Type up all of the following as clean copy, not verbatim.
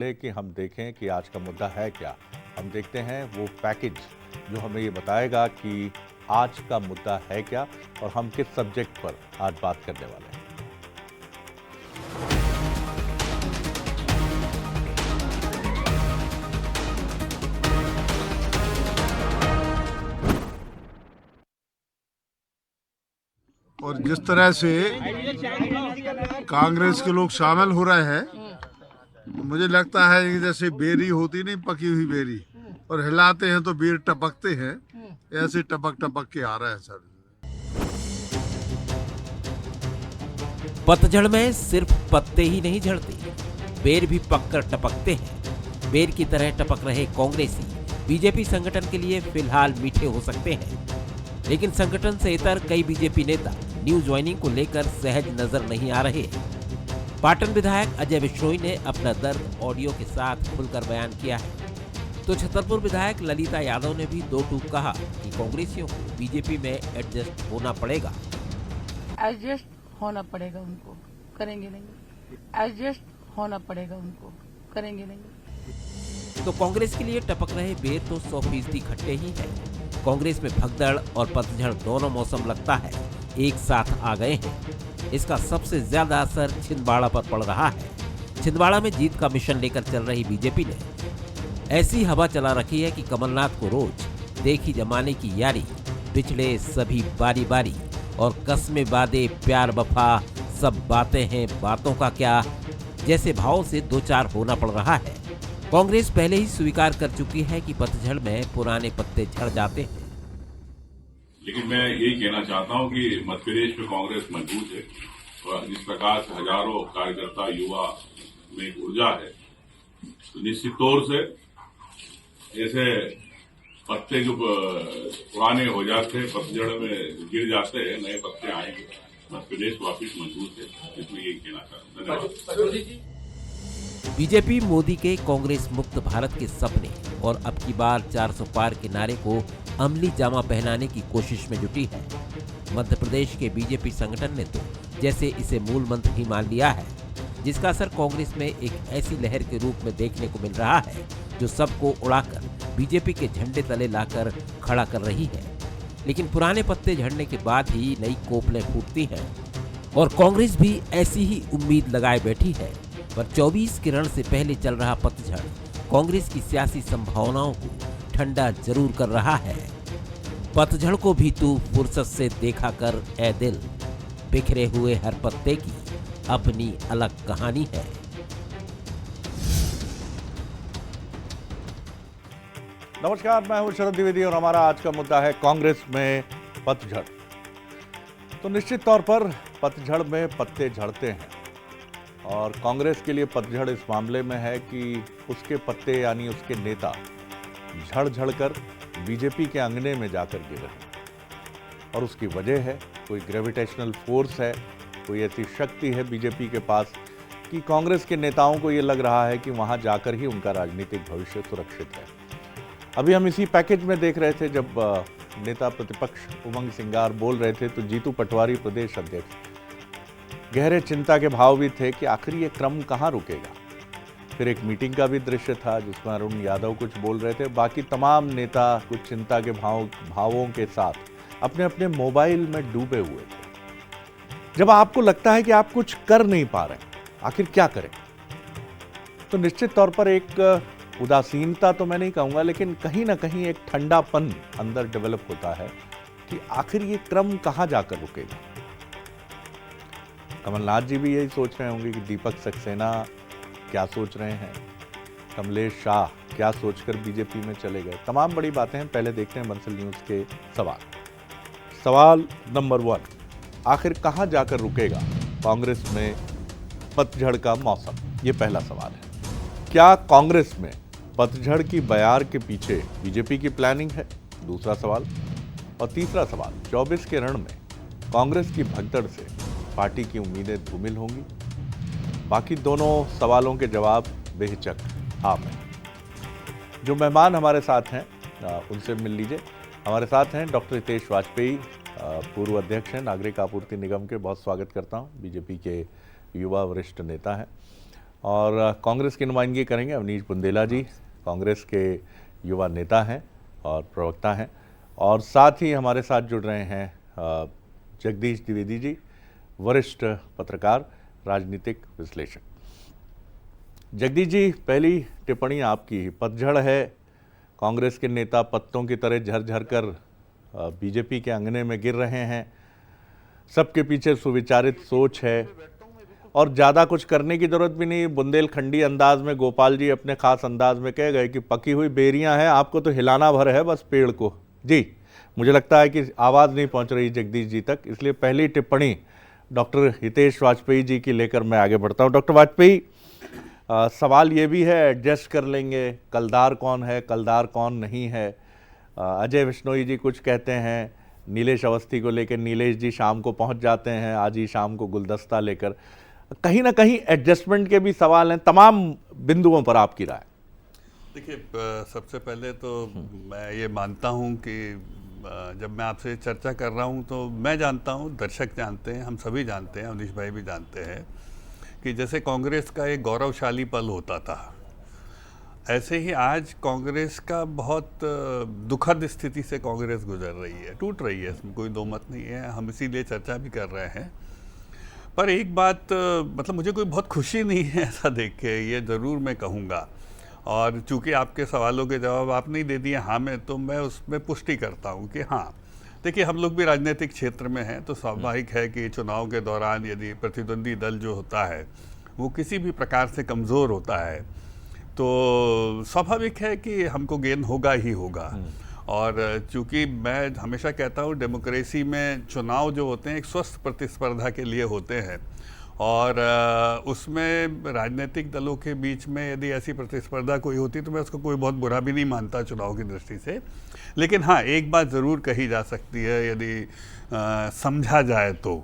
कि हम देखें कि आज का मुद्दा है क्या। हम देखते हैं वो पैकेज जो हमें ये बताएगा कि आज का मुद्दा है क्या और हम किस सब्जेक्ट पर आज बात करने वाले हैं। और जिस तरह से कांग्रेस के लोग शामिल हो रहे हैं, मुझे लगता है कि जैसे बेरी होती नहीं, पकी हुई बेरी, और हिलाते हैं तो बेर टपकते हैं, ऐसे टपक टपक के आ रहा है सर। पतझड़ में सिर्फ पत्ते ही नहीं झड़ते, बेर भी पककर टपकते हैं। बेर की तरह टपक रहे कांग्रेसी बीजेपी संगठन के लिए फिलहाल मीठे हो सकते हैं, लेकिन संगठन से इतर कई बीजेपी नेता न्यू ज्वाइनिंग को लेकर सहज नजर नहीं आ रहे। पाटन विधायक अजय बिश्नोई ने अपना दर्द ऑडियो के साथ खुलकर बयान किया है, तो छतरपुर विधायक ललिता यादव ने भी दो टूक कहा कि कांग्रेसियों को बीजेपी में एडजस्ट होना पड़ेगा। एडजस्ट होना पड़ेगा उनको, करेंगे नहीं। एडजस्ट होना पड़ेगा उनको, करेंगे नहीं। तो कांग्रेस के लिए टपक रहे बेर तो 100% खट्टे ही है। कांग्रेस में भगदड़ और पतझड़ दोनों मौसम लगता है एक साथ आ गए हैं। इसका सबसे ज्यादा असर छिंदवाड़ा पर पड़ रहा है। छिंदवाड़ा में जीत का मिशन लेकर चल रही बीजेपी ने ऐसी हवा चला रखी है कि कमलनाथ को रोज देखी जमाने की यारी, पिछड़े सभी बारी बारी और कस्में वादे प्यार वफा सब बातें हैं, बातों का क्या जैसे भाव से दो चार होना पड़ रहा है। कांग्रेस पहले ही स्वीकार कर चुकी है कि पतझड़ में पुराने पत्ते झड़ जाते हैं। लेकिन मैं यही कहना चाहता हूं कि मध्य प्रदेश में कांग्रेस मजबूत है और जिस प्रकार से हजारों कार्यकर्ता युवा में एक ऊर्जा है, तो निश्चित तौर से ऐसे पत्ते जो पुराने हो जाते हैं, पतझड़ में गिर जाते हैं, नए पत्ते आएंगे। मध्य प्रदेश वापिस मजबूत है, इसलिए यही कहना चाहता हूं। धन्यवाद। बीजेपी मोदी के कांग्रेस मुक्त भारत के सपने और अब की बार 400 पार के नारे को अमली जामा पहनाने की कोशिश में जुटी है। मध्य प्रदेश के बीजेपी संगठन ने तो जैसे इसे मूल मंत्र ही मान लिया है, जिसका असर कांग्रेस में एक ऐसी लहर के रूप में देखने को मिल रहा है जो सबको उड़ाकर बीजेपी के झंडे तले लाकर खड़ा कर रही है। लेकिन पुराने पत्ते झड़ने के बाद ही नई कोपलें फूटती हैं और कांग्रेस भी ऐसी ही उम्मीद लगाए बैठी है। पर 24 के रण से पहले चल रहा पतझड़ कांग्रेस की सियासी संभावनाओं को ठंडा जरूर कर रहा है। पतझड़ को भी तू फुर्सत से देखा कर ए दिल, बिखरे हुए हर पत्ते की अपनी अलग कहानी है। नमस्कार, मैं हूं शरद द्विवेदी और हमारा आज का मुद्दा है कांग्रेस में पतझड़। तो निश्चित तौर पर पतझड़ में पत्ते झड़ते हैं और कांग्रेस के लिए पतझड़ इस मामले में है कि उसके पत्ते यानी उसके नेता झड़ झड़ कर बीजेपी के अंगने में जाकर गिरे हैं। और उसकी वजह है कोई ग्रेविटेशनल फोर्स है, कोई ऐसी शक्ति है बीजेपी के पास कि कांग्रेस के नेताओं को ये लग रहा है कि वहां जाकर ही उनका राजनीतिक भविष्य सुरक्षित है। अभी हम इसी पैकेज में देख रहे थे जब नेता प्रतिपक्ष उमंग सिंगार बोल रहे थे तो जीतू पटवारी प्रदेश अध्यक्ष गहरे चिंता के भाव भी थे कि आखिर ये क्रम कहाँ रुकेगा। फिर एक मीटिंग का भी दृश्य था जिसमें अरुण यादव कुछ बोल रहे थे, बाकी तमाम नेता कुछ चिंता के भावों के साथ अपने अपने मोबाइल में डूबे हुए थे। जब आपको लगता है कि आप कुछ कर नहीं पा रहे, आखिर क्या करें, तो निश्चित तौर पर एक उदासीनता तो मैं नहीं कहूंगा, लेकिन कहीं ना कहीं एक ठंडापन अंदर डेवलप होता है कि आखिर ये क्रम कहां जाकर रुकेगा। कमलनाथ जी भी यही सोच रहे होंगे कि दीपक सक्सेना क्या सोच रहे हैं, कमलेश शाह क्या सोचकर बीजेपी में चले गए। तमाम बड़ी बातें हैं। पहले देखते हैं बंसल न्यूज के सवाल नंबर 1, आखिर कहां जाकर रुकेगा कांग्रेस में पतझड़ का मौसम। ये पहला सवाल है। क्या कांग्रेस में पतझड़ की बयार के पीछे बीजेपी की प्लानिंग है? दूसरा सवाल। और तीसरा सवाल, 24 के रण में कांग्रेस की भगदड़ से पार्टी की उम्मीदें धूमिल होंगी? बाकी दोनों सवालों के जवाब बेहिचक हाँ में। जो मेहमान हमारे साथ हैं उनसे मिल लीजिए। हमारे साथ हैं डॉक्टर हितेश वाजपेयी, पूर्व अध्यक्ष हैं नागरिक आपूर्ति निगम के। बहुत स्वागत करता हूं। बीजेपी के युवा वरिष्ठ नेता हैं। और कांग्रेस की नुमाइंदगी करेंगे अवनीश बुंदेला जी, कांग्रेस के युवा नेता हैं और प्रवक्ता हैं। और साथ ही हमारे साथ जुड़ रहे हैं जगदीश द्विवेदी जी, वरिष्ठ पत्रकार, राजनीतिक विश्लेषक। जगदीश जी, पहली टिप्पणी आपकी। पतझड़ है, कांग्रेस के नेता पत्तों की तरह झरझर कर बीजेपी के अंगने में गिर रहे हैं। सबके पीछे सुविचारित सोच है और ज़्यादा कुछ करने की ज़रूरत भी नहीं। बुंदेलखंडी अंदाज में गोपाल जी अपने खास अंदाज में कह गए कि पकी हुई बेरियां हैं, आपको तो हिलाना भर है बस पेड़ को। जी, मुझे लगता है कि आवाज़ नहीं पहुंच रही जगदीश जी तक, इसलिए पहली टिप्पणी डॉक्टर हितेश वाजपेयी जी की लेकर मैं आगे बढ़ता हूँ। डॉक्टर वाजपेयी, सवाल ये भी है, एडजस्ट कर लेंगे, कलदार कौन है, कलदार कौन नहीं है। अजय विश्नोई जी कुछ कहते हैं नीलेश अवस्थी को लेकर, नीलेश जी शाम को पहुंच जाते हैं, आज ही शाम को गुलदस्ता लेकर। कहीं ना कहीं एडजस्टमेंट के भी सवाल हैं। तमाम बिंदुओं पर आपकी राय। देखिए, सबसे पहले तो मैं ये मानता हूँ कि जब मैं आपसे चर्चा कर रहा हूँ तो मैं जानता हूँ, दर्शक जानते हैं, हम सभी जानते हैं, अवनीश भाई भी जानते हैं कि जैसे कांग्रेस का एक गौरवशाली पल होता था, ऐसे ही आज कांग्रेस का बहुत दुखद स्थिति से कांग्रेस गुजर रही है, टूट रही है, इसमें कोई दो मत नहीं है। हम इसीलिए चर्चा भी कर रहे हैं। पर एक बात, मतलब मुझे कोई बहुत खुशी नहीं है ऐसा देख के, ये ज़रूर मैं कहूँगा। और चूंकि आपके सवालों के जवाब आपने ही दे दिए हाँ में, तो मैं उसमें पुष्टि करता हूँ कि हाँ, देखिए हम लोग भी राजनीतिक क्षेत्र में हैं, तो स्वाभाविक है कि चुनाव के दौरान यदि प्रतिद्वंदी दल जो होता है वो किसी भी प्रकार से कमज़ोर होता है तो स्वाभाविक है कि हमको गेन होगा ही होगा। और चूंकि मैं हमेशा कहता हूँ डेमोक्रेसी में चुनाव जो होते हैं एक स्वस्थ प्रतिस्पर्धा के लिए होते हैं, और उसमें राजनीतिक दलों के बीच में यदि ऐसी प्रतिस्पर्धा कोई होती तो मैं उसको कोई बहुत बुरा भी नहीं मानता चुनाव की दृष्टि से। लेकिन हाँ, एक बात ज़रूर कही जा सकती है यदि समझा जाए तो,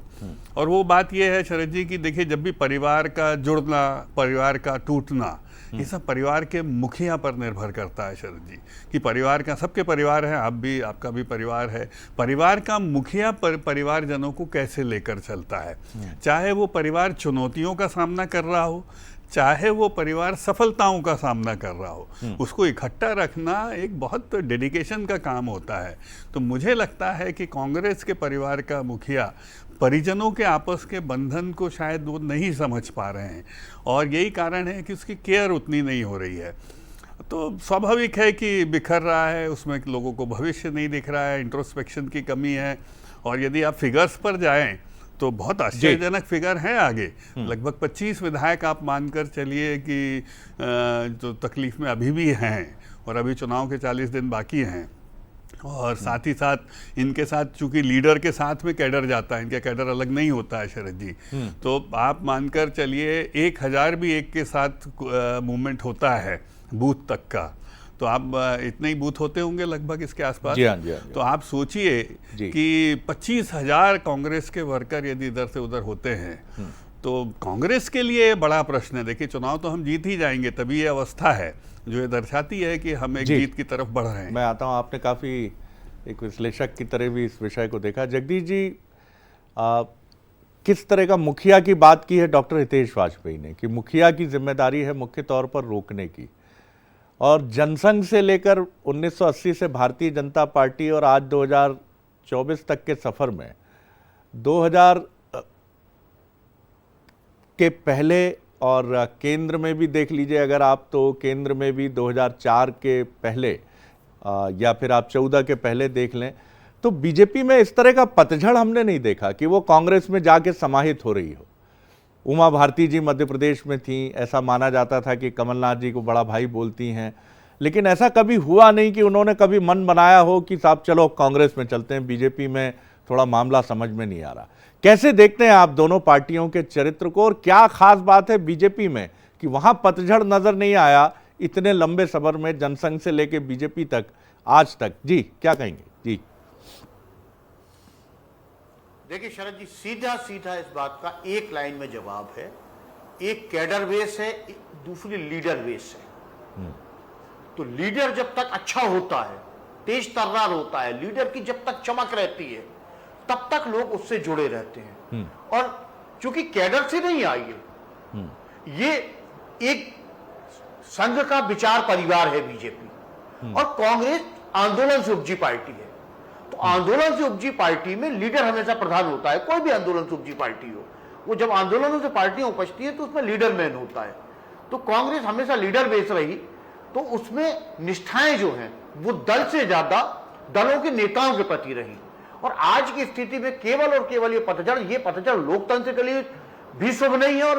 और वो बात ये है शरद जी कि देखिए, जब भी परिवार का जुड़ना, परिवार का टूटना, ये सब परिवार के मुखिया पर निर्भर करता है शरद जी, कि परिवार का, सबके परिवार हैं, आप भी, आपका भी परिवार है, परिवार का मुखिया परिवारजनों को कैसे लेकर चलता है। चाहे वो परिवार चुनौतियों का सामना कर रहा हो, चाहे वो परिवार सफलताओं का सामना कर रहा हो, उसको इकट्ठा रखना एक बहुत डेडिकेशन का काम होता है। तो मुझे लगता है कि कांग्रेस के परिवार का मुखिया परिजनों के आपस के बंधन को शायद वो नहीं समझ पा रहे हैं, और यही कारण है कि उसकी केयर उतनी नहीं हो रही है। तो स्वाभाविक है कि बिखर रहा है, उसमें लोगों को भविष्य नहीं दिख रहा है, इंट्रोस्पेक्शन की कमी है। और यदि आप फिगर्स पर जाएं तो बहुत आश्चर्यजनक फिगर हैं आगे। लगभग 25 विधायक आप मानकर चलिए कि जो तकलीफ में अभी भी हैं, और अभी चुनाव के 40 दिन बाकी हैं। और साथ ही साथ इनके साथ, चूंकि लीडर के साथ में कैडर जाता है, इनका कैडर अलग नहीं होता है शरद जी, तो आप मानकर चलिए 1000 भी एक के साथ मूवमेंट होता है बूथ तक का, तो आप इतने ही बूथ होते होंगे लगभग इसके आसपास। जी हाँ, जी हाँ, तो आप सोचिए कि 25,000 कांग्रेस के वर्कर यदि इधर से उधर होते हैं तो कांग्रेस के लिए बड़ा प्रश्न है। देखिए, चुनाव तो हम जीत ही जाएंगे, तभी ये अवस्था है जो ये दर्शाती है कि हम एक जीत की तरफ बढ़ रहे हैं। मैं आता हूँ, आपने काफ़ी एक विश्लेषक की तरह भी इस विषय को देखा। जगदीश जी, किस तरह का मुखिया की बात की है डॉक्टर हितेश वाजपेयी ने, कि मुखिया की जिम्मेदारी है मुख्य तौर पर रोकने की, और जनसंघ से लेकर 1980 से भारतीय जनता पार्टी और आज 2024 तक के सफ़र में 2000 के पहले और केंद्र में भी देख लीजिए अगर आप, तो केंद्र में भी 2004 के पहले या फिर आप 14 के पहले देख लें, तो बीजेपी में इस तरह का पतझड़ हमने नहीं देखा कि वो कांग्रेस में जाके समाहित हो रही हो। उमा भारती जी मध्य प्रदेश में थी, ऐसा माना जाता था कि कमलनाथ जी को बड़ा भाई बोलती हैं, लेकिन ऐसा कभी हुआ नहीं कि उन्होंने कभी मन बनाया हो कि साहब चलो कांग्रेस में चलते हैं, बीजेपी में थोड़ा मामला समझ में नहीं आ रहा। कैसे देखते हैं आप दोनों पार्टियों के चरित्र को, और क्या खास बात है बीजेपी में कि वहां पतझड़ नजर नहीं आया इतने लंबे सफर में, जनसंघ से लेकर बीजेपी तक आज तक? जी, क्या कहेंगे? जी देखिए शरद जी, सीधा सीधा इस बात का एक लाइन में जवाब है। एक कैडर बेस है, दूसरी लीडर बेस है। तो लीडर जब तक अच्छा होता है, तेज तर्रार होता है, लीडर की जब तक चमक रहती है, तब तक लोग उससे जुड़े रहते हैं। और चूंकि कैडर से नहीं आई है, ये एक संघ का विचार परिवार है बीजेपी, और कांग्रेस आंदोलन से उपजी पार्टी है। तो आंदोलन से उपजी पार्टी में लीडर हमेशा प्रधान होता है। कोई भी आंदोलन से उपजी पार्टी हो, वो जब आंदोलनों से पार्टियां उपजती है तो उसमें लीडर मैन होता है। तो कांग्रेस हमेशा लीडर बेस रही, तो उसमें निष्ठाएं जो हैं वो दल से ज्यादा दलों के नेताओं के प्रति रही। और आज की स्थिति में केवल और केवल ये पतझड़ लोकतंत्र के लिए भी शुभ नहीं है, और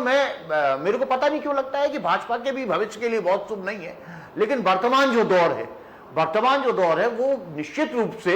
मेरे को पता नहीं क्यों लगता है कि भाजपा के भी भविष्य के लिए बहुत शुभ नहीं है। लेकिन वर्तमान जो दौर है वो निश्चित रूप से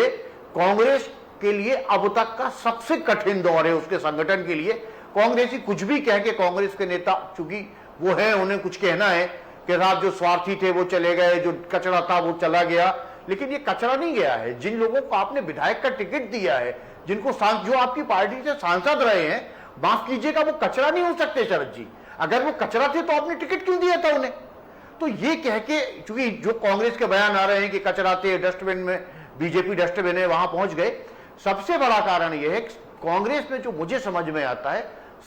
कांग्रेस के लिए अब तक का सबसे कठिन दौर है। उसके संगठन के लिए कांग्रेसी कुछ भी कह के, कांग्रेस के नेता चूंकि वो है, उन्हें कुछ कहना है कि रात जो स्वार्थी थे वो चले गए, जो कचरा था वो चला गया, लेकिन ये कचरा नहीं गया है। जिन लोगों को आपने विधायक का टिकट दिया है, जिनको जो आपकी पार्टी से सांसद रहे हैं, माफ कीजिएगा, वो कचरा नहीं हो सकते शरद जी। अगर वो कचरा थे तो आपने टिकट क्यों दिया था उन्हें? तो ये कह के, चूंकि जो कांग्रेस के बयान आ रहे हैं कि कचरा थे, डस्टबिन में बीजेपी डस्टबिन है, वहां पहुंच गए, सबसे बड़ा कारण यह है कि कांग्रेस में जो मुझे समझ में आता है,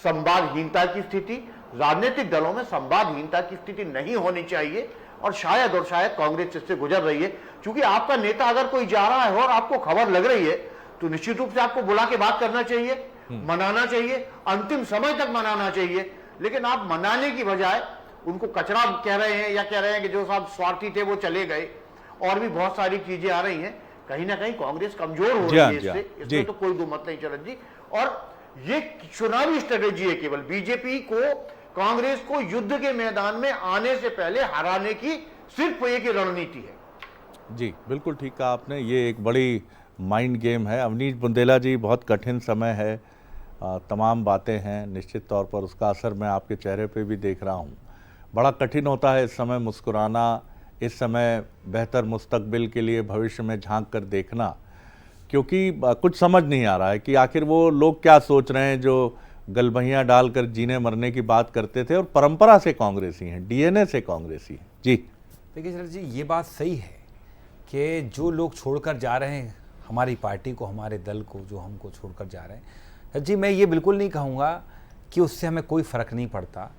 संवादहीनता की स्थिति, राजनीतिक दलों में संवादहीनता की स्थिति नहीं होनी चाहिए, और शायद कांग्रेस इससे गुजर रही है। क्योंकि आपका नेता अगर कोई जा रहा है और आपको खबर लग रही है तो निश्चित रूप से आपको बुला के बात करना चाहिए, मनाना चाहिए, अंतिम समय तक मनाना चाहिए। लेकिन आप मनाने की बजाय उनको कचरा कह रहे हैं, या कह रहे हैं कि जो साहब स्वार्थी थे वो चले गए, और भी बहुत सारी चीजें आ रही हैं। कहीं ना कहीं कांग्रेस कमजोर हो रही है इसमें तो कोई दो मत नहीं शरद जी। और ये चुनावी स्ट्रेटेजी है केवल बीजेपी को, कांग्रेस को युद्ध के मैदान में आने से पहले हराने की सिर्फ एक रणनीति है। जी बिल्कुल ठीक कहा आपने, ये एक बड़ी माइंड गेम है। अवनीश बुंदेला जी, बहुत कठिन समय है, तमाम बातें हैं, निश्चित तौर पर उसका असर मैं आपके चेहरे पे भी देख रहा हूँ। बड़ा कठिन होता है इस समय मुस्कुराना, इस समय बेहतर मुस्तकबिल के लिए भविष्य में झांक कर देखना, क्योंकि कुछ समझ नहीं आ रहा है कि आखिर वो लोग क्या सोच रहे हैं जो गलबहियाँ डालकर जीने मरने की बात करते थे और परंपरा से कांग्रेसी हैं, डीएनए से कांग्रेसी हैं। जी देखिए सर जी, ये बात सही है कि जो लोग छोड़कर जा रहे हैं हमारी पार्टी को, हमारे दल को, जो हमको छोड़कर जा रहे हैं, सर जी मैं ये बिल्कुल नहीं कहूँगा कि उससे हमें कोई फ़र्क नहीं पड़ता,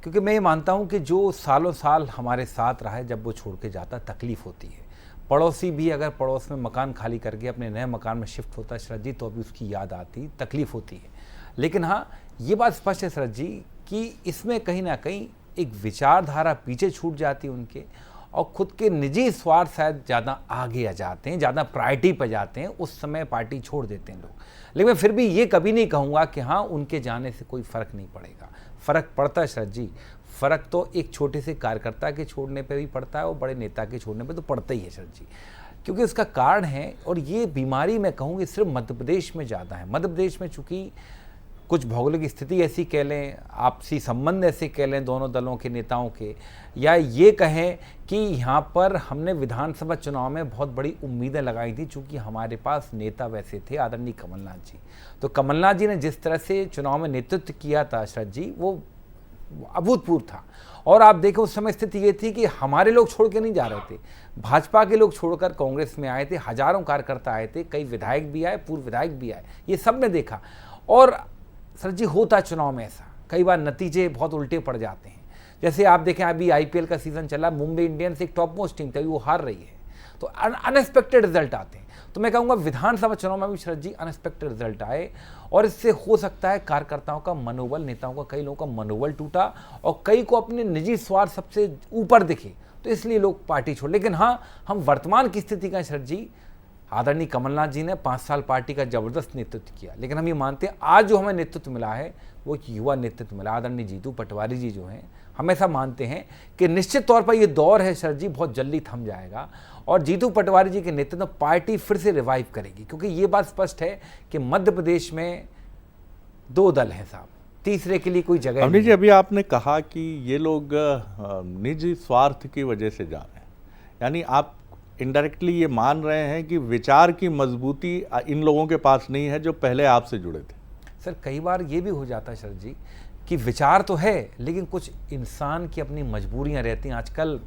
क्योंकि मैं ये मानता हूँ कि जो सालों साल हमारे साथ रहा है, जब वो छोड़ के जाता तकलीफ़ होती है। पड़ोसी भी अगर पड़ोस में मकान खाली करके अपने नए मकान में शिफ्ट होता है शरद जी, तो अभी उसकी याद आती, तकलीफ़ होती है। लेकिन हाँ, ये बात स्पष्ट है शरद जी कि इसमें कहीं ना कहीं एक विचारधारा पीछे छूट जाती है उनके, और ख़ुद के निजी स्वार्थ शायद ज़्यादा आगे आ जाते हैं, ज़्यादा प्रायोरिटी पर जाते हैं, उस समय पार्टी छोड़ देते हैं लोग। लेकिन मैं फिर भी ये कभी नहीं कहूँगा कि हाँ उनके जाने से कोई फ़र्क नहीं पड़ेगा। फ़र्क पड़ता है शरद जी, फ़र्क तो एक छोटे से कार्यकर्ता के छोड़ने पे भी पड़ता है और बड़े नेता के छोड़ने पे तो पड़ता ही है शरद जी, क्योंकि उसका कारण है। और ये बीमारी मैं कहूँगी सिर्फ मध्य प्रदेश में ज़्यादा है। मध्य प्रदेश में चूँकि कुछ भौगोलिक स्थिति ऐसी कह लें, आपसी संबंध ऐसे कह लें दोनों दलों के नेताओं के, या ये कहें कि यहाँ पर हमने विधानसभा चुनाव में बहुत बड़ी उम्मीदें लगाई थी, चूँकि हमारे पास नेता वैसे थे आदरणीय कमलनाथ जी। तो कमलनाथ जी ने जिस तरह से चुनाव में नेतृत्व किया था शरद जी, वो अभूतपूर्व था। और आप देखें उस समय स्थिति ये थी कि हमारे लोग छोड़ के नहीं जा रहे थे, भाजपा के लोग छोड़कर कांग्रेस में आए थे, हजारों कार्यकर्ता आए थे, कई विधायक भी आए, पूर्व विधायक भी आए, ये सब ने देखा। और सर जी होता चुनाव में ऐसा कई बार नतीजे बहुत उल्टे पड़ जाते हैं। जैसे आप देखें अभी आईपीएल का सीजन चला, मुंबई इंडियंस एक टॉप मोस्ट टीम थी, वो हार रही है, तो अनएक्सपेक्टेड रिजल्ट आते हैं। तो मैं कहूँगा विधानसभा चुनाव में भी शरद जी अनएक्सपेक्टेड रिजल्ट आए, और इससे हो सकता है कार्यकर्ताओं का मनोबल, नेताओं का, कई लोगों का मनोबल टूटा, और कई को अपने निजी स्वार्थ सबसे ऊपर दिखे, तो इसलिए लोग पार्टी छोड़। लेकिन हाँ, हम वर्तमान की स्थिति का शरद जी, आदरणीय कमलनाथ जी ने 5 साल पार्टी का जबरदस्त नेतृत्व किया, लेकिन हम ये मानते हैं आज जो हमें नेतृत्व मिला है वो एक युवा नेतृत्व मिला। आदरणीय जीतू पटवारी जी जो हैं, हमेशा मानते हैं कि निश्चित तौर पर ये दौर है शरद जी बहुत जल्दी थम जाएगा, और जीतू पटवारी जी के नेतृत्व में पार्टी फिर से रिवाइव करेगी। क्योंकि ये बात स्पष्ट है कि मध्य प्रदेश में 2 दल हैं साहब, तीसरे के लिए कोई जगह अवनीश जी, अभी आपने कहा कि ये लोग निजी स्वार्थ की वजह से जा रहे हैं, यानी आप इनडायरेक्टली ये मान रहे हैं कि विचार की मजबूती इन लोगों के पास नहीं है जो पहले आपसे जुड़े थे। सर कई बार ये भी हो जाता है शरद जी कि विचार तो है, लेकिन कुछ इंसान की अपनी मजबूरियां रहती हैं। आजकल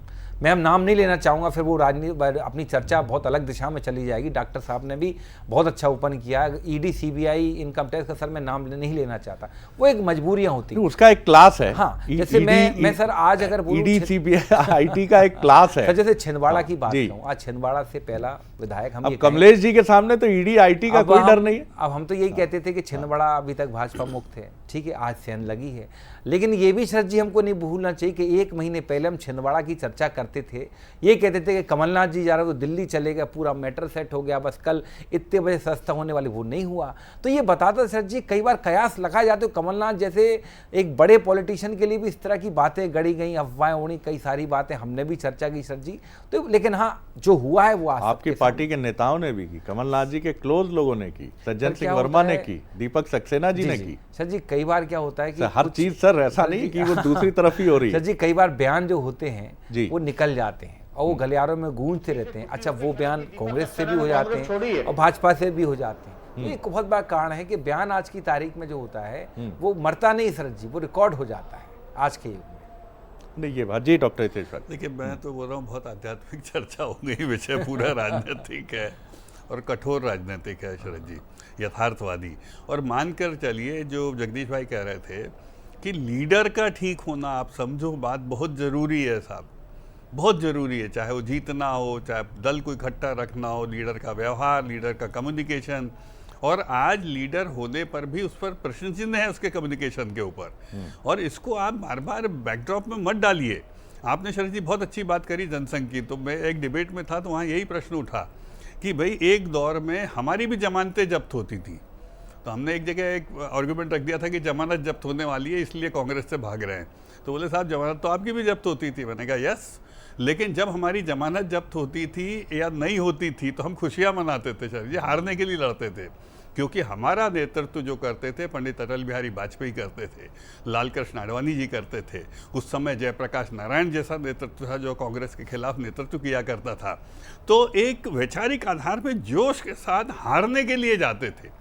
मैं अब नाम नहीं लेना चाहूँगा, फिर वो राजनीति अपनी चर्चा बहुत अलग दिशा में चली जाएगी। डॉक्टर साहब ने भी बहुत अच्छा ओपन किया, ईडी सीबीआई इनकम टैक्स का सर मैं नाम नहीं लेना चाहता, वो एक मजबूरियाँ होती हैं, उसका एक क्लास है। हाँ, जैसे मैं सर आज अगर बोलूं ईडी सीबीआई IT का एक क्लास है। सर जैसे छिंदवाड़ा की बात करूं, आज छिंदवाड़ा से पहला विधायक हम अब कमलेश जी के सामने तो ईडी IT का कोई डर नहीं है। अब हम तो यही कहते थे कि छिंदवाड़ा अभी तक भाजपा मुक्त है, ठीक है, आज सेन लगी है, लेकिन ये भी शरद जी हमको नहीं भूलना चाहिए कि 1 महीने पहले हम छिंदवाड़ा की चर्चा करते थे, ये कहते थे कि कमलनाथ जी जा रहे तो दिल्ली चलेगा, पूरा मैटर सेट हो गया, बस कल इतने बजे सस्ता होने वाली, वो नहीं हुआ। तो ये बताता शरद जी, कई बार कयास लगाए जाते हो, कमलनाथ जैसे एक बड़े पॉलिटिशियन के लिए भी इस तरह की बातें गढ़ी गई, अफवाहें उड़ी, कई सारी बातें हमने भी चर्चा की शरद जी। तो लेकिन हाँ, जो हुआ है वो आपकी पार्टी के नेताओं ने भी की, कमलनाथ जी के क्लोज लोगों ने की, सज्जन सिंह वर्मा ने की, दीपक सक्सेना जी ने की। सर जी कई बार क्या होता है कि हर चीज सर ऐसा नहीं कि वो दूसरी तरफ ही हो रही है। सर जी कई बार बयान जो होते हैं वो निकल जाते हैं और वो गलियारों में गूंजते रहते हैं। अच्छा, वो बयान कांग्रेस से भी हो जाते हैं और भाजपा से भी हो जाते हैं। तो एक बहुत बड़ा कारण है कि बयान आज की तारीख में जो होता है वो मरता नहीं शरद जी, वो रिकॉर्ड हो जाता है आज के युग में। नहीं ये बात जी डॉक्टर हितेश वाघ। देखिए, मैं तो बोल रहा हूँ बहुत आध्यात्मिक चर्चा हो गई, विषय पूरा राजनीतिक है और कठोर राजनीतिक है शरद जी, यथार्थवादी। और मानकर चलिए जो जगदीश भाई कह रहे थे कि लीडर का ठीक होना, आप समझो बात बहुत ज़रूरी है साहब, बहुत ज़रूरी है। चाहे वो जीतना हो, चाहे दल को इकट्ठा रखना हो, लीडर का व्यवहार, लीडर का कम्युनिकेशन। और आज लीडर होने पर भी उस पर प्रश्न चिन्ह है उसके कम्युनिकेशन के ऊपर, और इसको आप बार बार बैकड्रॉप में मत डालिए। आपने शरद जी बहुत अच्छी बात करी जनसंघ की, तो मैं एक डिबेट में था तो वहाँ यही प्रश्न उठा कि भाई एक दौर में हमारी भी जमानतें जब्त होती थी, तो हमने एक जगह एक आर्गूमेंट रख दिया था कि जमानत जब्त होने वाली है इसलिए कांग्रेस से भाग रहे हैं। तो बोले साहब जमानत तो आपकी भी जब्त होती थी। मैंने कहा यस, लेकिन जब हमारी जमानत जब्त होती थी या नहीं होती थी तो हम खुशियाँ मनाते थे सर, ये हारने के लिए लड़ते थे, क्योंकि हमारा नेतृत्व जो करते थे पंडित अटल बिहारी वाजपेयी करते थे, लाल कृष्ण आडवाणी जी करते थे, उस समय जयप्रकाश नारायण जैसा नेतृत्व था जो कांग्रेस के खिलाफ नेतृत्व किया करता था। तो एक वैचारिक आधार पर जोश के साथ हारने के लिए जाते थे।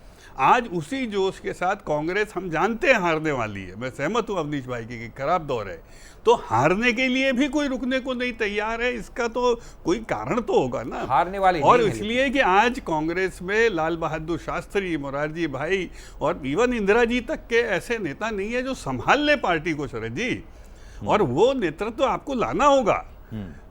आज उसी जोश के साथ कांग्रेस हम जानते हैं हारने वाली है, मैं सहमत हूँ अवनीश भाई की कि खराब दौर है, तो हारने के लिए भी कोई रुकने को नहीं तैयार है, इसका तो कोई कारण तो होगा ना, हारने वाली और इसलिए कि आज कांग्रेस में लाल बहादुर शास्त्री, मोरारजी भाई और इवन इंदिरा जी तक के ऐसे नेता नहीं है जो संभाल ले पार्टी को शरद जी, और वो नेतृत्व तो आपको लाना होगा।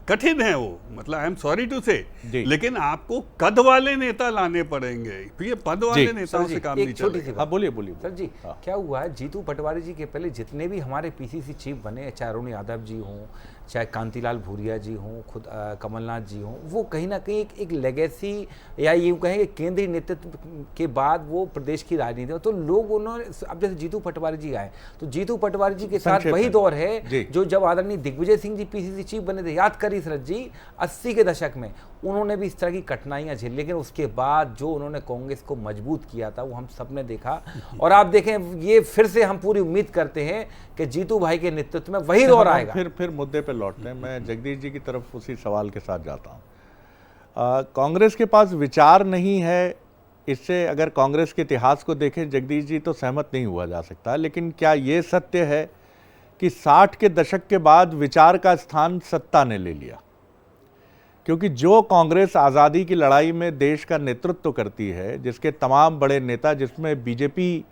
कठिन है वो, मतलब आई एम सॉरी टू से, लेकिन आपको कद वाले नेता लाने पड़ेंगे, ये पद वाले नेताओं से काम नहीं चलेगा। हाँ बोलिए बोलिए सर जी। क्या हुआ है, जीतू पटवारी जी के पहले जितने भी हमारे पीसीसी चीफ बने, चाहे अरुण यादव जी हों, चाहे कांतिलाल भूरिया जी हों, खुद कमलनाथ जी हों, वो कहीं ना कहीं एक लेगेसी या यूँ कहें केंद्रीय नेतृत्व के बाद वो प्रदेश की राजनीति, तो लोग उन्होंने, अब जैसे जीतू पटवारी जी आए तो जीतू पटवारी जी के साथ वही दौर है जो जब आदरणीय दिग्विजय सिंह जी पीसीसी चीफ बने थे, याद करिए शरद जी 80 के दशक में उन्होंने भी इस तरह की कठिनाइयां झेली, लेकिन उसके बाद जो उन्होंने कांग्रेस को मजबूत किया था वो हम सब ने देखा। और आप देखें ये फिर से हम पूरी उम्मीद करते हैं कि जीतू भाई के नेतृत्व में वही दौर आएगा। फिर मुद्दे पे लौटते हैं, मैं जगदीश जी की तरफ उसी सवाल के साथ जाता हूँ। कांग्रेस के पास विचार नहीं है, इससे अगर कांग्रेस के इतिहास को देखें जगदीश जी तो सहमत नहीं हुआ जा सकता, लेकिन क्या ये सत्य है कि 60 के दशक के बाद विचार का स्थान सत्ता ने ले लिया? क्योंकि जो कांग्रेस आज़ादी की लड़ाई में देश का नेतृत्व करती है, जिसके तमाम बड़े नेता, जिसमें बीजेपी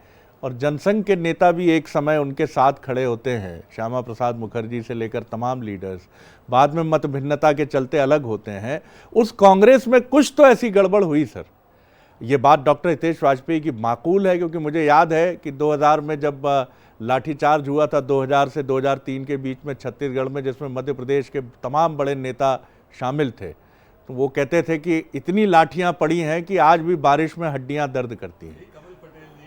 और जनसंघ के नेता भी एक समय उनके साथ खड़े होते हैं, श्यामा प्रसाद मुखर्जी से लेकर तमाम लीडर्स, बाद में मत भिन्नता के चलते अलग होते हैं, उस कांग्रेस में कुछ तो ऐसी गड़बड़ हुई सर। ये बात डॉक्टर हितेश वाजपेयी की माकूल है, क्योंकि मुझे याद है कि 2000 में जब लाठीचार्ज हुआ था 2000 से 2003 के बीच में छत्तीसगढ़ में, जिसमें मध्य प्रदेश के तमाम बड़े नेता शामिल थे, तो वो कहते थे कि इतनी लाठियां पड़ी हैं कि आज भी बारिश में हड्डियां दर्द करती हैं।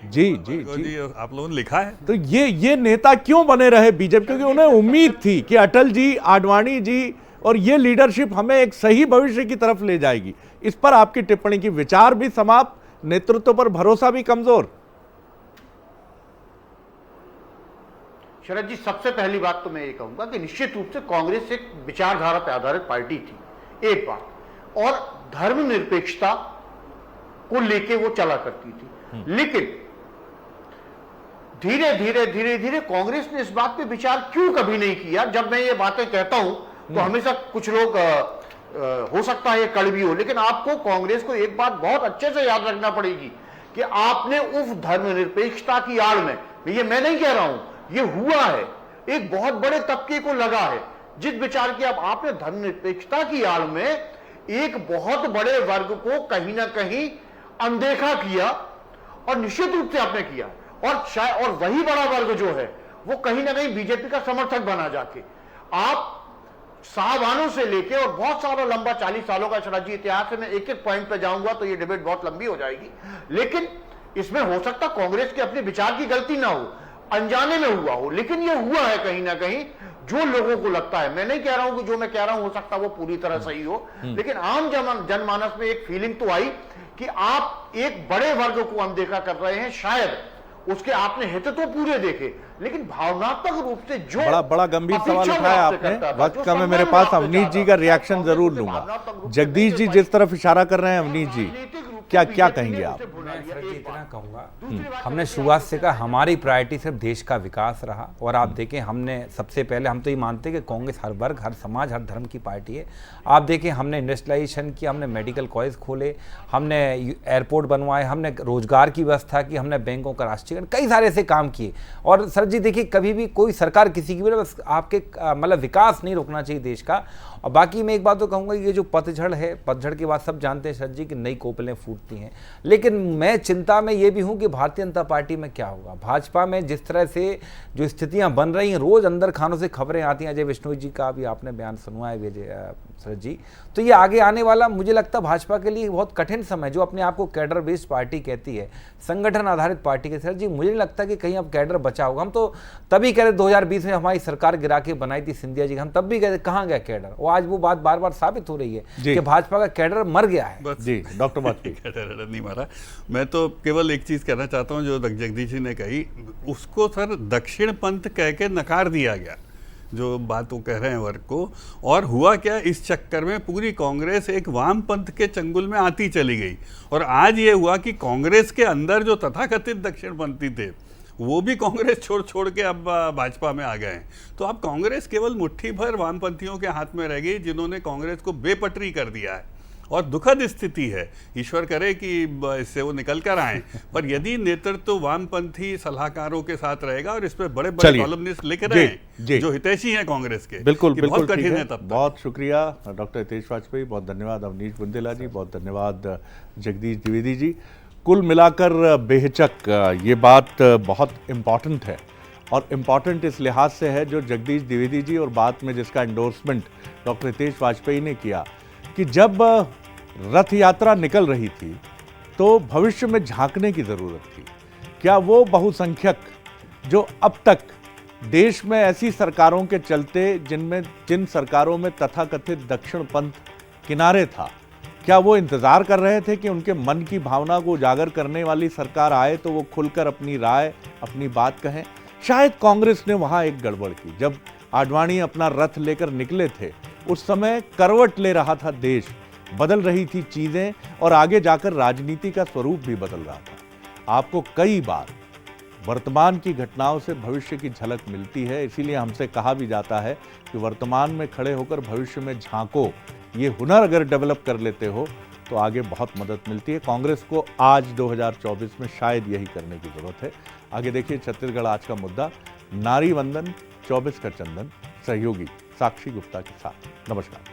जी जी जी, आप लोगों ने लिखा है। तो ये नेता क्यों बने रहे बीजेपी? क्योंकि उन्हें उम्मीद थी कि अटल जी, आडवाणी जी और ये लीडरशिप हमें एक सही भविष्य की तरफ ले जाएगी। इस पर आपकी टिप्पणी की, विचार भी समाप्त, नेतृत्व पर भरोसा भी कमजोर। शरद जी, सबसे पहली बात तो मैं ये कहूंगा कि निश्चित रूप से कांग्रेस एक विचारधारा पर आधारित पार्टी थी, एक बात, और धर्मनिरपेक्षता को लेके वो चला करती थी। लेकिन धीरे धीरे कांग्रेस ने इस बात पे विचार क्यों कभी नहीं किया? जब मैं ये बातें कहता हूं तो हमेशा कुछ लोग हो सकता है ये कड़वी हो, लेकिन आपको कांग्रेस को एक बात बहुत अच्छे से याद रखना पड़ेगी कि आपने उस धर्मनिरपेक्षता की आड़ में, ये मैं नहीं कह रहा हूं, ये हुआ है, एक बहुत बड़े तबके को लगा है जिस विचार की अब आपने धर्मनिरपेक्षता की आड़ में एक बहुत बड़े वर्ग को कहीं ना कहीं अनदेखा किया, और निश्चित रूप से आपने किया, और शायद और वही बड़ा वर्ग जो है वो कहीं ना कहीं बीजेपी का समर्थक बना जाके आप साहबानों से लेके और बहुत सारा लंबा 40 सालों का शरद जी इतिहास है, मैं एक एक पॉइंट पे जाऊंगा तो ये डिबेट बहुत लंबी हो जाएगी, लेकिन इसमें हो सकता कांग्रेस के अपने विचार की गलती ना हो, अनजाने में हुआ हो, लेकिन ये हुआ है कहीं ना कहीं जो लोगों को लगता है। मैं नहीं कह रहा हूं कि जो मैं कह रहा हूं हो सकता वो पूरी तरह सही हो, लेकिन आम जनमानस में एक फीलिंग तो आई कि आप एक बड़े वर्ग को अनदेखा कर रहे हैं, शायद उसके आपने हित तो पूरे देखे, लेकिन भावनात्मक रूप से जो बड़ा गंभीर सवाल उठाया आपने। वक्त कम है मेरे पास, अवनीश जी का रिएक्शन जरूर लूंगा। जगदीश जी जिस तरफ इशारा कर रहे हैं, अवनीश जी क्या कहेंगे आप? मैं सर जी इतना कहूँगा, हमने शुरुआत से कहा हमारी प्रायोरिटी सिर्फ देश का विकास रहा, और आप देखें हमने सबसे पहले, हम तो ये मानते हैं कि कांग्रेस हर वर्ग, हर समाज, हर धर्म की पार्टी है। आप देखें हमने इंडस्ट्रियलाइजेशन किया, हमने मेडिकल कॉलेज खोले, हमने एयरपोर्ट बनवाए, हमने रोजगार की व्यवस्था की, हमने बैंकों का राष्ट्रीयकरण, कई सारे ऐसे काम किए। और सर जी देखिए कभी भी कोई सरकार किसी की भी बस आपके मतलब विकास नहीं रोकना चाहिए देश का। और बाकी मैं एक बात तो कहूँगा, ये जो पतझड़ है, पतझड़ के बाद सब जानते हैं सर जी कि नई कोपलें फूटती हैं, लेकिन मैं चिंता में ये भी हूँ कि भारतीय जनता पार्टी में क्या होगा। भाजपा में जिस तरह से जो स्थितियाँ बन रही हैं, रोज़ अंदर खानों से खबरें आती हैं, अजय विष्णु जी का भी आपने बयान सुनवाया विजय सर जी, तो ये आगे आने वाला मुझे लगता है भाजपा के लिए बहुत कठिन समय, जो अपने आप को कैडर बेस्ड पार्टी कहती है, संगठन आधारित पार्टी के सर जी, मुझे नहीं लगता कि कहीं अब कैडर बचा होगा। हम तो तभी कह रहे 2020 में हमारी सरकार गिरा के बनाई थी सिंधिया जी, हम तब भी कहते कहाँ गया कैडर, वो आज वो बात बार बार साबित हो रही है कि भाजपा का कैडर मर गया है। जी डॉक्टर वाजपेयी कैडर नहीं मारा। मैं तो केवल एक चीज कहना चाहता हूँ, जो जगदीश जी ने कही उसको सर दक्षिण पंथ कह के नकार दिया गया, जो बात वो कह रहे हैं वर्ग को। और हुआ क्या, इस चक्कर में पूरी कांग्रेस एक वाम पंथ के चंगुल में आती चली गई, और आज ये हुआ कि कांग्रेस के अंदर जो तथाकथित दक्षिणपंथी थे वो भी कांग्रेस छोड़ के अब भाजपा में आ गए हैं। तो अब कांग्रेस केवल मुट्ठी भर वामपंथियों के हाथ में रह गई, जिन्होंने कांग्रेस को बेपटरी कर दिया है, और दुखद स्थिति है। ईश्वर करे कि इससे वो निकल कर आए, पर यदि नेतृत्व वामपंथी सलाहकारों के साथ रहेगा, और इस पर बड़े बड़े कॉलमनिस्ट लिख रहे हैं जो हितैषी हैं कांग्रेस के, बिल्कुल बहुत कठिन है। तब बहुत शुक्रिया डॉक्टर हितेश वाजपेयी, बहुत धन्यवाद अवनीश बुंदेला जी, बहुत धन्यवाद जगदीश द्विवेदी जी। कुल मिलाकर बेहिचक ये बात बहुत इम्पॉर्टेंट है, और इम्पॉर्टेंट इस लिहाज से है जो जगदीश द्विवेदी जी और बाद में जिसका एंडोर्समेंट डॉक्टर हितेश वाजपेयी ने किया, कि जब रथ यात्रा निकल रही थी तो भविष्य में झांकने की ज़रूरत थी। क्या वो बहुसंख्यक जो अब तक देश में ऐसी सरकारों के चलते जिन सरकारों में तथाकथित दक्षिण पंथ किनारे था, क्या वो इंतज़ार कर रहे थे कि उनके मन की भावना को उजागर करने वाली सरकार आए तो वो खुलकर अपनी राय, अपनी बात कहें? शायद कांग्रेस ने वहाँ एक गड़बड़ की। जब आडवाणी अपना रथ लेकर निकले थे, उस समय करवट ले रहा था देश, बदल रही थी चीज़ें, और आगे जाकर राजनीति का स्वरूप भी बदल रहा था। आपको कई बार वर्तमान की घटनाओं से भविष्य की झलक मिलती है, इसीलिए हमसे कहा भी जाता है कि वर्तमान में खड़े होकर भविष्य में झांको। ये हुनर अगर डेवलप कर लेते हो तो आगे बहुत मदद मिलती है। कांग्रेस को आज 2024 में शायद यही करने की जरूरत है। आगे देखिए छत्तीसगढ़ आज का मुद्दा, नारी वंदन 24 का चंदन, सहयोगी साक्षी गुप्ता के साथ। नमस्कार।